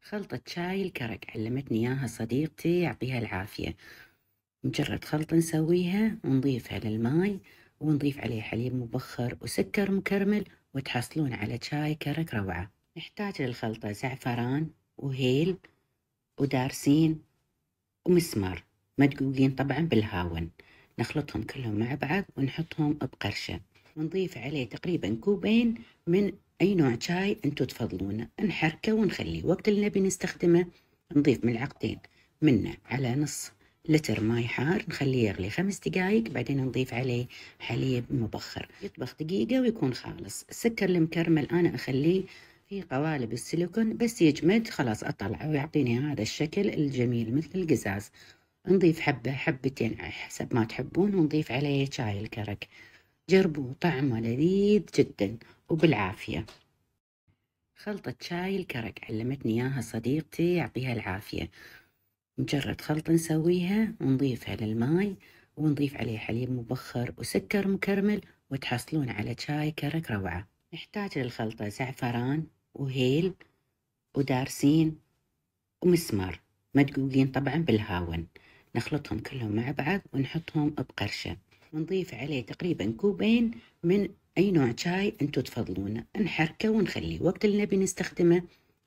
خلطة شاي الكرك علمتني إياها صديقتي يعطيها العافية. مجرد خلطة نسويها ونضيفها للماي ونضيف عليه حليب مبخر وسكر مكرمل وتحصلون على شاي كرك روعة. نحتاج للخلطة زعفران وهيل ودارسين ومسمار مدقوقين طبعا بالهاون. نخلطهم كلهم مع بعض ونحطهم بقرشة ونضيف عليه تقريبا كوبين من أي نوع شاي انتو تفضلونه. نحركه ونخليه وقت اللي نبي نستخدمه نضيف ملعقتين منه على نص لتر ماي حار، نخليه يغلي 5 دقايق، بعدين نضيف عليه حليب مبخر يطبخ دقيقة ويكون خالص. السكر المكرمل أنا أخليه في قوالب السيليكون بس يجمد خلاص أطلعه ويعطيني هذا الشكل الجميل مثل القزاز. نضيف حبة حبتين حسب ما تحبون ونضيف عليه شاي الكرك. جربوا طعمه لذيذ جدا وبالعافية. خلطة شاي الكرك علمتني إياها صديقتي يعطيها العافية. مجرد خلطة نسويها ونضيفها للماي ونضيف عليه حليب مبخر وسكر مكرمل وتحصلون على شاي كرك روعة. نحتاج للخلطة زعفران وهيل ودارسين ومسمار مدقوقين طبعا بالهاون. نخلطهم كلهم مع بعض ونحطهم بقرشة ونضيف عليه تقريبا كوبين من أي نوع شاي انتو تفضلونه. نحركه ونخليه وقت اللي نبي نستخدمه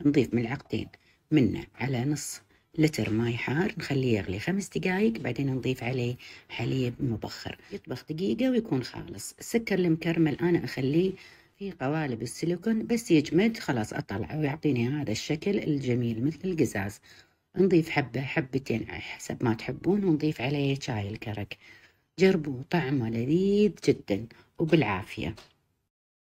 نضيف ملعقتين منه على نص لتر ماي حار، نخليه يغلي 5 دقايق، بعدين نضيف عليه حليب مبخر يطبخ دقيقة ويكون خالص. السكر المكرمل أنا أخليه في قوالب السيليكون بس يجمد خلاص أطلعه ويعطيني هذا الشكل الجميل مثل القزاز. نضيف حبة حبتين حسب ما تحبون ونضيف عليه شاي الكرك. جربوا طعمه لذيذ جدا وبالعافية.